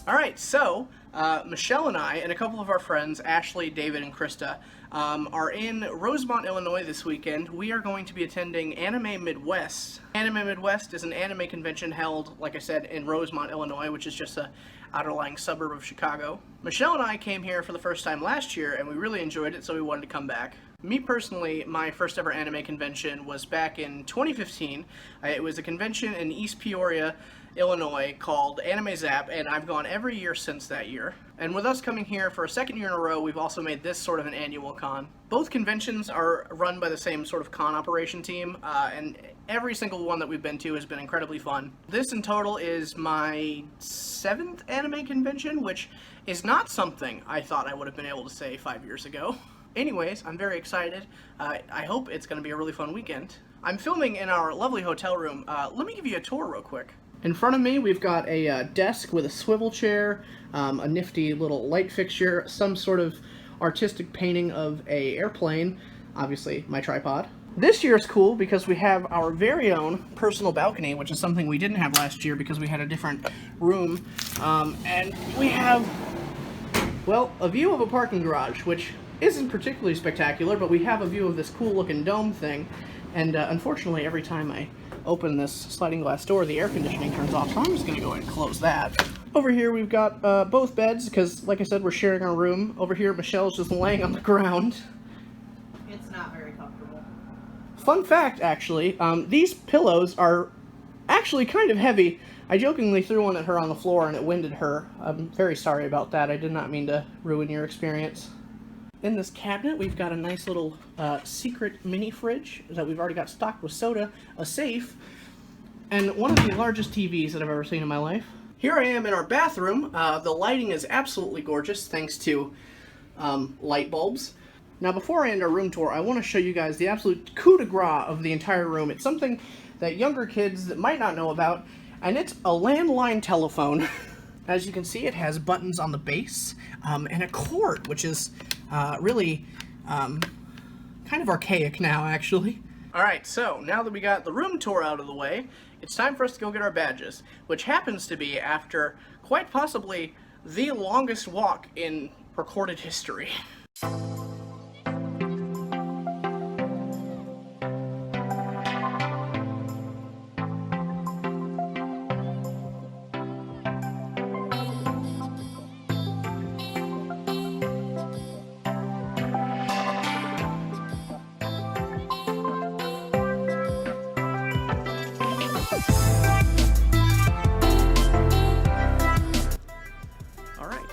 Alright, so Michelle and I and a couple of our friends, Ashley, David, and Krista, are in Rosemont, Illinois this weekend. We are going to be attending Anime-Midwest. Anime-Midwest is an anime convention held, like I said, in Rosemont, Illinois, which is just a outerlying suburb of Chicago. Michelle and I came here for the first time last year, and we really enjoyed it, so we wanted to come back. Me personally, my first ever anime convention was back in 2015. It was a convention in East Peoria, Illinois called Anime-ZAP, and I've gone every year since that year. And with us coming here for a second year in a row, we've also made this sort of an annual con. Both conventions are run by the same sort of con operation team, and every single one that we've been to has been incredibly fun. This in total is my 7th anime convention, which is not something I thought I would have been able to say 5 years ago. Anyways, I'm very excited. I hope it's going to be a really fun weekend. I'm filming in our lovely hotel room. Let me give you a tour real quick. In front of me, we've got a desk with a swivel chair, a nifty little light fixture, some sort of artistic painting of an airplane, obviously my tripod. This year is cool because we have our very own personal balcony, which is something we didn't have last year because we had a different room. And we have, well, a view of a parking garage, which isn't particularly spectacular, but we have a view of this cool looking dome thing. And unfortunately, every time I open this sliding glass door, the air conditioning turns off, so I'm just going to go ahead and close that. Over here we've got both beds, because like I said, we're sharing our room. Over here, Michelle's just laying on the ground. It's not very comfortable. Fun fact, actually, these pillows are actually kind of heavy. I jokingly threw one at her on the floor and it winded her. I'm very sorry about that. I did not mean to ruin your experience. In this cabinet, we've got a nice little secret mini fridge that we've already got stocked with soda, a safe, and one of the largest TVs that I've ever seen in my life. Here I am in our bathroom. The lighting is absolutely gorgeous thanks to light bulbs. Now before I end our room tour, I want to show you guys the absolute coup de grace of the entire room. It's something that younger kids that might not know about, and it's a landline telephone. As you can see, it has buttons on the base and a cord, which is really kind of archaic now, actually. Alright, so now that we got the room tour out of the way, it's time for us to go get our badges, which happens to be after quite possibly the longest walk in recorded history.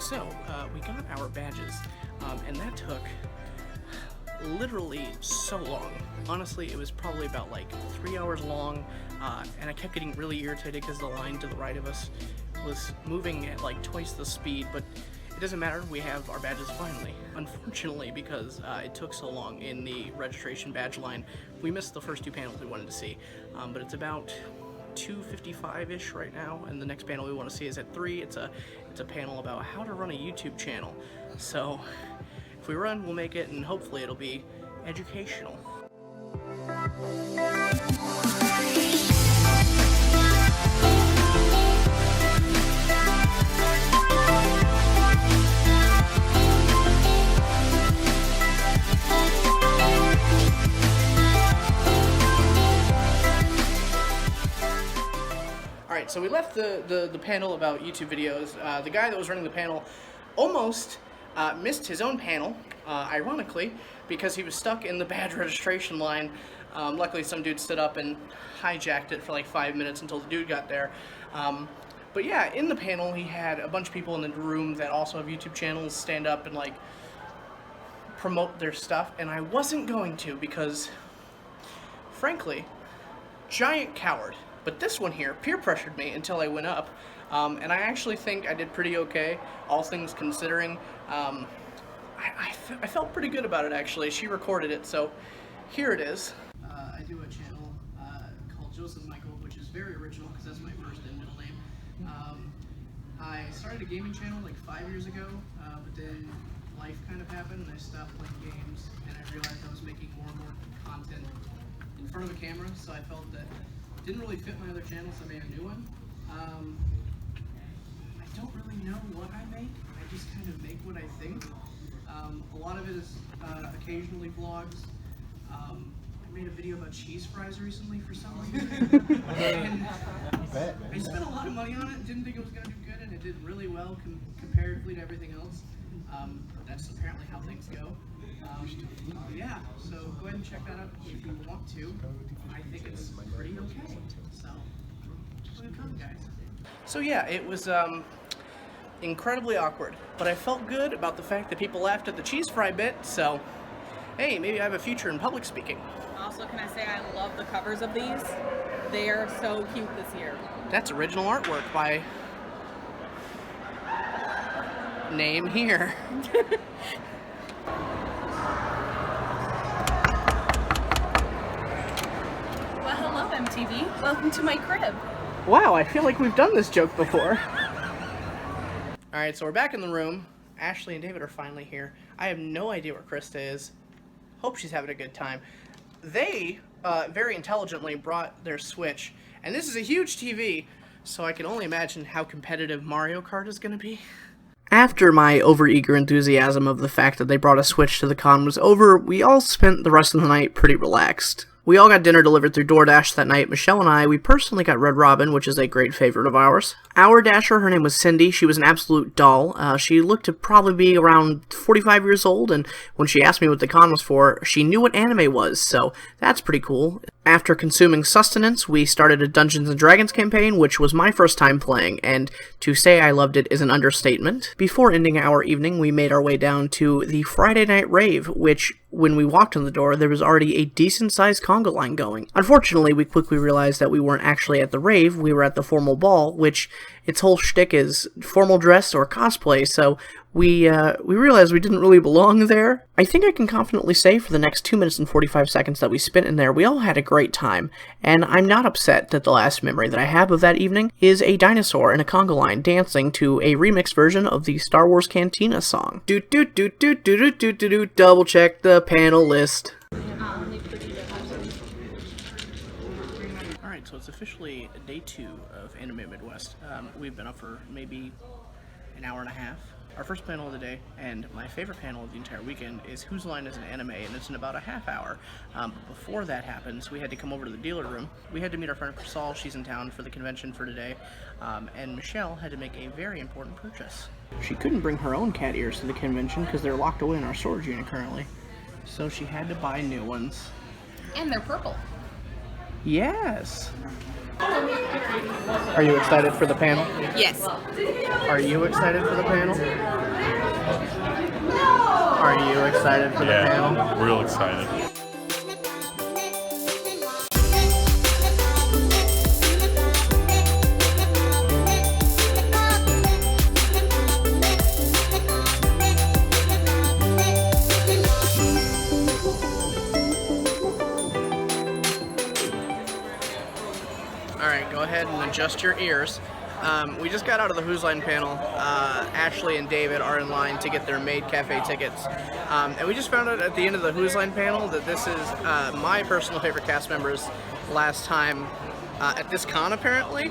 So, we got our badges, and that took literally so long. Honestly, it was probably about like 3 hours long, and I kept getting really irritated because the line to the right of us was moving at like twice the speed, but it doesn't matter, we have our badges finally. Unfortunately, because it took so long in the registration badge line, we missed the first 2 panels we wanted to see, but it's about 2:55-ish right now, and the next panel we want to see is at 3. It's a panel about how to run a YouTube channel. So if we run, we'll make it, and hopefully it'll be educational. Alright, so we left the panel about YouTube videos. The guy that was running the panel almost missed his own panel, ironically, because he was stuck in the badge registration line. Luckily, some dude stood up and hijacked it for like 5 minutes until the dude got there. But yeah, in the panel, he had a bunch of people in the room that also have YouTube channels stand up and like promote their stuff, and I wasn't going to because, frankly, giant coward. But this one here peer pressured me until I went up, and I actually think I did pretty okay, all things considering. I felt pretty good about it, actually. She recorded it, so here it is. I do a channel called Joseph Michael, which is very original because that's my first and middle name. I started a gaming channel like 5 years ago, but then life kind of happened and I stopped playing games, and I realized I was making more and more content in front of a camera, so I felt that didn't really fit my other channel, so I made a new one. I don't really know what I make. I just kind of make what I think. A lot of it is occasionally vlogs. I made a video about cheese fries recently for some reason. And I spent a lot of money on it, didn't think it was going to do good, and it did really well comparatively to everything else. But that's apparently how things go. Yeah, so go ahead and check that out if you want to. I think it's pretty okay. So, come guys. So yeah, it was incredibly awkward, but I felt good about the fact that people laughed at the cheese fry bit, so hey, maybe I have a future in public speaking. Also, can I say I love the covers of these? They are so cute this year. That's original artwork by name here. Well, hello MTV. Welcome to my crib. Wow, I feel like we've done this joke before. Alright, so we're back in the room. Ashley and David are finally here. I have no idea where Krista is. Hope she's having a good time. They very intelligently brought their Switch, and this is a huge TV, so I can only imagine how competitive Mario Kart is going to be. After my overeager enthusiasm of the fact that they brought a Switch to the con was over, we all spent the rest of the night pretty relaxed. We all got dinner delivered through DoorDash that night. Michelle and I, we personally got Red Robin, which is a great favorite of ours. Our Dasher, her name was Cindy. She was an absolute doll. She looked to probably be around 45 years old, and when she asked me what the con was for, she knew what anime was, so that's pretty cool. After consuming sustenance, we started a Dungeons & Dragons campaign, which was my first time playing, and to say I loved it is an understatement. Before ending our evening, we made our way down to the Friday night rave, which, when we walked in the door, there was already a decent-sized conga line going. Unfortunately, we quickly realized that we weren't actually at the rave, we were at the formal ball, which its whole shtick is formal dress or cosplay, so we realized we didn't really belong there. I think I can confidently say for the next 2 minutes and 45 seconds that we spent in there, we all had a great time, and I'm not upset that the last memory that I have of that evening is a dinosaur in a conga line dancing to a remixed version of the Star Wars Cantina song. Doot doot doot doot doot doot doot doot doot, double check the panel list. Alright, so it's officially day 2 of Anime Midwest. We've been up for maybe an hour and a half. Our first panel of the day, and my favorite panel of the entire weekend, is Whose Line is an Anime, and it's in about a half hour. Before that happens, we had to come over to the dealer room. We had to meet our friend Priscilla, she's in town for the convention for today, and Michelle had to make a very important purchase. She couldn't bring her own cat ears to the convention because they're locked away in our storage unit currently, so she had to buy new ones. And they're purple. Yes! Are you excited for the panel? Yes. Are you excited for the panel? Are you excited for the panel? Yeah, real excited. Alright, go ahead and adjust your ears. We just got out of the Whose Line panel. Ashley and David are in line to get their Maid Cafe tickets. And we just found out at the end of the Whose Line panel that this is my personal favorite cast member's last time at this con, apparently,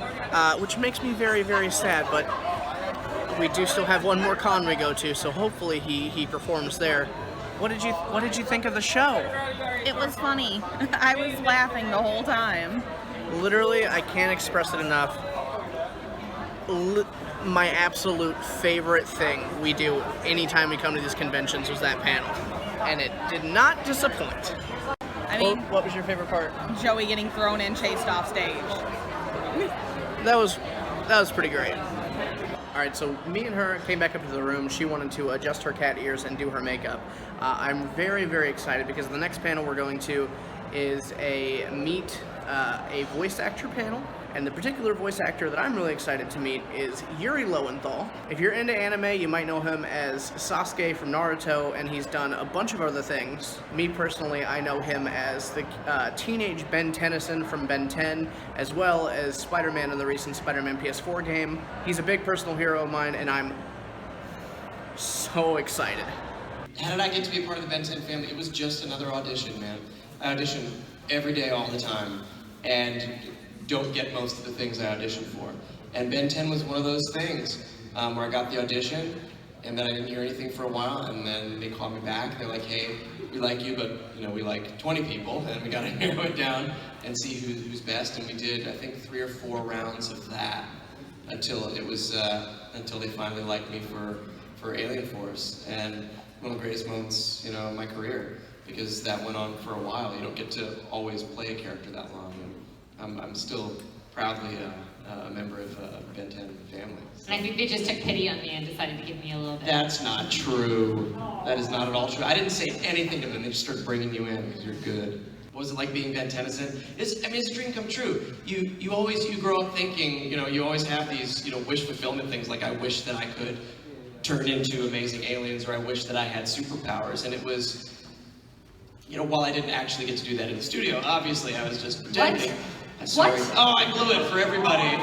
which makes me very, very sad, but we do still have one more con we go to, so hopefully he performs there. What did you think of the show? It was funny. I was laughing the whole time. Literally, I can't express it enough. My absolute favorite thing we do anytime we come to these conventions was that panel, and it did not disappoint. I mean, what was your favorite part? Joey getting thrown and chased off stage. That was pretty great. Alright, so me and her came back up to the room. She wanted to adjust her cat ears and do her makeup. I'm very, very excited because the next panel we're going to is a voice actor panel. And the particular voice actor that I'm really excited to meet is Yuri Lowenthal. If you're into anime, you might know him as Sasuke from Naruto, and he's done a bunch of other things. Me personally, I know him as the teenage Ben Tennyson from Ben 10, as well as Spider-Man in the recent Spider-Man PS4 game. He's a big personal hero of mine, and I'm so excited. How did I get to be a part of the Ben 10 family? It was just another audition, man. I audition every day, all the time, and don't get most of the things I audition for. And Ben 10 was one of those things. where I got the audition, and then I didn't hear anything for a while, and then they called me back. They're like, hey, we like you, but we like 20 people, and we got to narrow it down and see who's best. And we did, I think, 3 or 4 rounds of that until they finally liked me for Alien Force, and one of the greatest moments, in my career, because that went on for a while. You don't get to always play a character that long. And I'm still proudly a member of Ben 10 family. And I think they just took pity on me and decided to give me a little bit. That's not true. That is not at all true. I didn't say anything to them. They just started bringing you in because you're good. What was it like being Ben Tennyson? It's a dream come true. You grow up thinking, you always have these, wish fulfillment things, like I wish that I could turn into amazing aliens, or I wish that I had superpowers. And it was, while I didn't actually get to do that in the studio, obviously I was just pretending. Sorry. What? Oh, I blew it for everybody.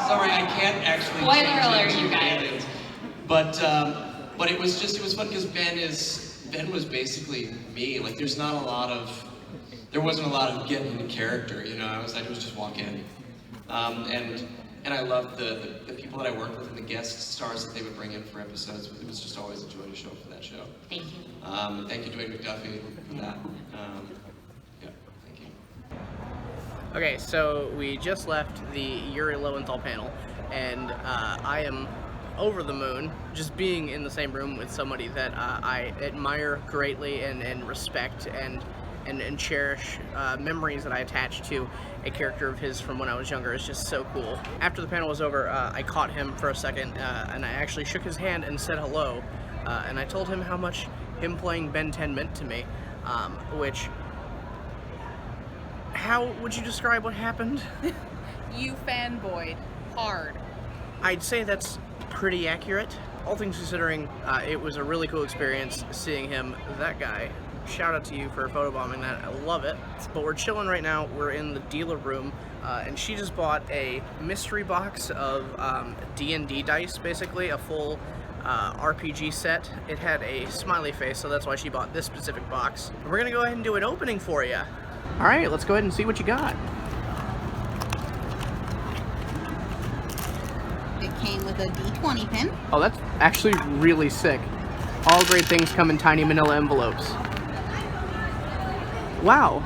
Sorry, I can't actually Spoiler alert, change you into guys. aliens. But it was fun because Ben was basically me. Like there wasn't a lot of getting into character, I was just walk in. And I loved the people that I worked with and the guest stars that they would bring in for episodes. It was just always a joy to show up for that show. Thank you. Thank you, Dwayne McDuffie, for that. Yeah, thank you. Okay, so we just left the Yuri Lowenthal panel, and I am over the moon just being in the same room with somebody that I admire greatly and respect and cherish. Memories that I attach to a character of his from when I was younger is just so cool. After the panel was over, I caught him for a second, and I actually shook his hand and said hello, and I told him how much him playing Ben 10 meant to me, how would you describe what happened? You fanboyed hard. I'd say that's pretty accurate. All things considering, it was a really cool experience seeing him. That guy, shout out to you for photobombing that, I love it. But we're chilling right now, we're in the dealer room, and she just bought a mystery box of D&D dice, basically, a full RPG set. It had a smiley face, so that's why she bought this specific box. We're gonna go ahead and do an opening for you. Alright, let's go ahead and see what you got. It came with a D20 pin. Oh, that's actually really sick. All great things come in tiny manila envelopes. Wow.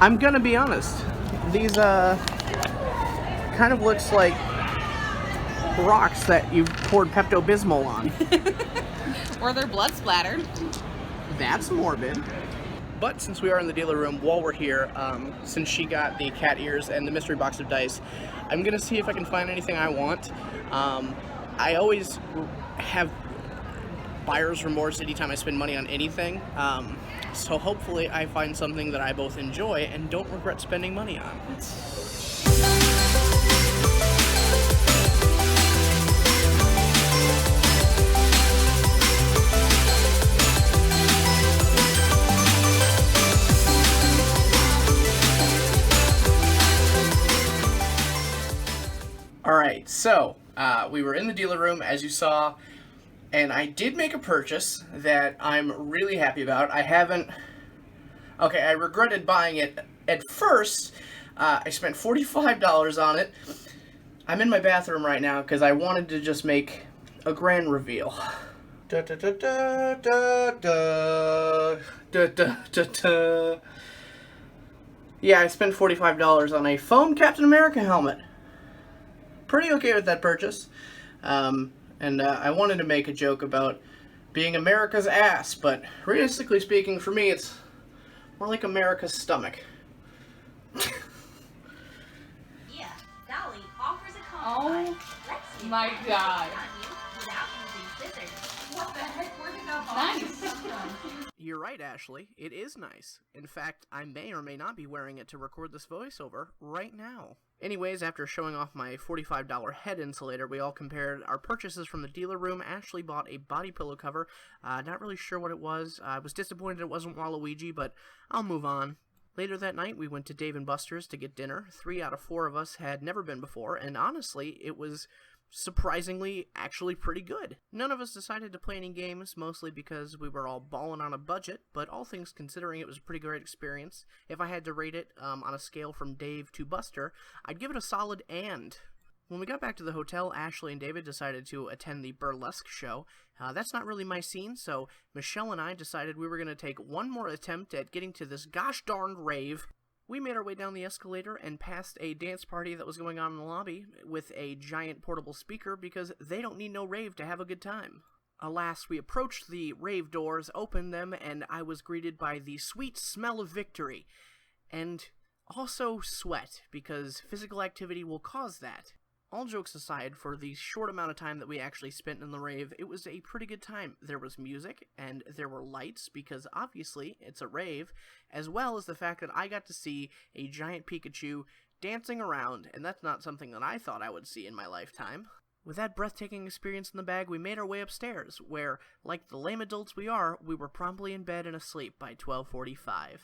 I'm gonna be honest. These, kind of looks like rocks that you poured Pepto-Bismol on. Or their blood splattered. That's morbid. But since we are in the dealer room, while we're here, since she got the cat ears and the mystery box of dice, I'm gonna see if I can find anything I want. I always have buyer's remorse anytime I spend money on anything, so hopefully I find something that I both enjoy and don't regret spending money on. Alright, so we were in the dealer room, as you saw, and I did make a purchase that I'm really happy about. I regretted buying it at first. I spent $45 on it. I'm in my bathroom right now because I wanted to just make a grand reveal. Da, da, da, da, da, da, da, da, da, da. Yeah, I spent $45 on a foam Captain America helmet. Pretty okay with that purchase. And I wanted to make a joke about being America's ass, but realistically speaking, for me, it's more like America's stomach. Yeah, Dolly offers a Oh compliment. Let's see if my I can God. on you without using scissors. What the heck? Where did that Nice. come from? You're right, Ashley. It is nice. In fact, I may or may not be wearing it to record this voiceover right now. Anyways, after showing off my $45 head insulator, we all compared our purchases from the dealer room. Ashley bought a body pillow cover. Not really sure what it was. I was disappointed it wasn't Waluigi, but I'll move on. Later that night, we went to Dave & Buster's to get dinner. 3 out of 4 of us had never been before, and honestly, it was surprisingly actually pretty good. None of us decided to play any games, mostly because we were all balling on a budget, but all things considering, it was a pretty great experience. If I had to rate it on a scale from Dave to Buster, I'd give it a solid and. When we got back to the hotel, Ashley and David decided to attend the burlesque show. That's not really my scene, so Michelle and I decided we were going to take one more attempt at getting to this gosh darned rave. We made our way down the escalator and past a dance party that was going on in the lobby with a giant portable speaker because they don't need no rave to have a good time. Alas, we approached the rave doors, opened them, and I was greeted by the sweet smell of victory. And also sweat, because physical activity will cause that. All jokes aside, for the short amount of time that we actually spent in the rave, it was a pretty good time. There was music, and there were lights, because obviously it's a rave, as well as the fact that I got to see a giant Pikachu dancing around, and that's not something that I thought I would see in my lifetime. With that breathtaking experience in the bag, we made our way upstairs, where, like the lame adults we are, we were promptly in bed and asleep by 12:45.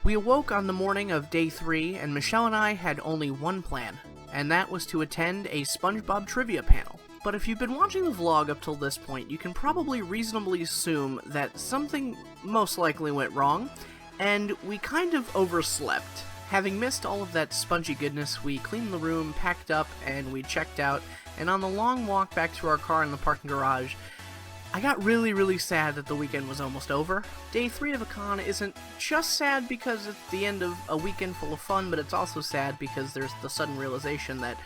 We awoke on the morning of day 3, and Michelle and I had only one plan, and that was to attend a SpongeBob trivia panel. But if you've been watching the vlog up till this point, you can probably reasonably assume that something most likely went wrong, and we kind of overslept. Having missed all of that spongy goodness, we cleaned the room, packed up, and we checked out, and on the long walk back to our car in the parking garage, I got really sad that the weekend was almost over. Day 3 of a con isn't just sad because it's the end of a weekend full of fun, but it's also sad because there's the sudden realization that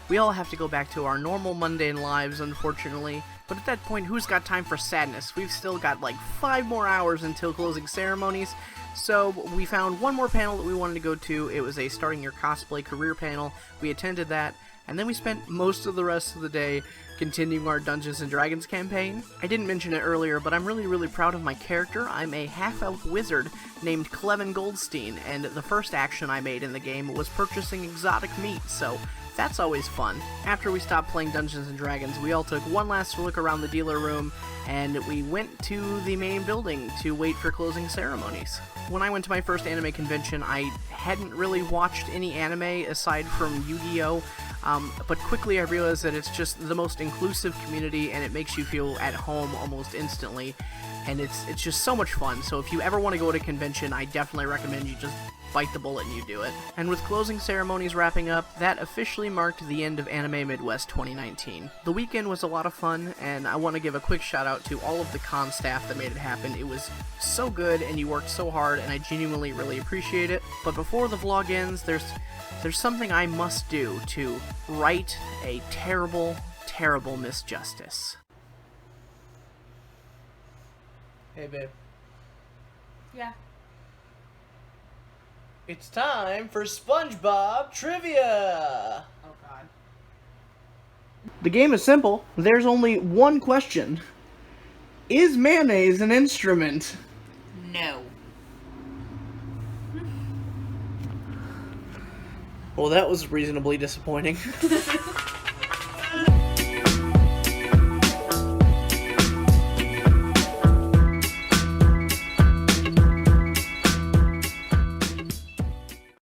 we all have to go back to our normal mundane lives, unfortunately. But at that point, who's got time for sadness? We've still got like 5 more hours until closing ceremonies, so we found one more panel that we wanted to go to. It was a Starting Your Cosplay Career panel. We attended that, and then we spent most of the rest of the day continuing our Dungeons & Dragons campaign. I didn't mention it earlier, but I'm really proud of my character. I'm a half-elf wizard named Clevin Goldstein, and the first action I made in the game was purchasing exotic meat, so that's always fun. After we stopped playing Dungeons & Dragons, we all took one last look around the dealer room, and we went to the main building to wait for closing ceremonies. When I went to my first anime convention, I hadn't really watched any anime aside from Yu-Gi-Oh! But quickly I realized that it's just the most inclusive community, and it makes you feel at home almost instantly, and it's just so much fun. So if you ever want to go to a convention, I definitely recommend you just bite the bullet and you do it. And with closing ceremonies wrapping up, that officially marked the end of Anime Midwest 2019. The weekend was a lot of fun, and I want to give a quick shout out to all of the con staff that made it happen. It was so good, and you worked so hard, and I genuinely really appreciate it. But before the vlog ends, there's something I must do to right a terrible misjustice. Hey, babe. Yeah. It's time for SpongeBob Trivia! Oh god. The game is simple. There's only one question. Is mayonnaise an instrument? No. Well, that was reasonably disappointing.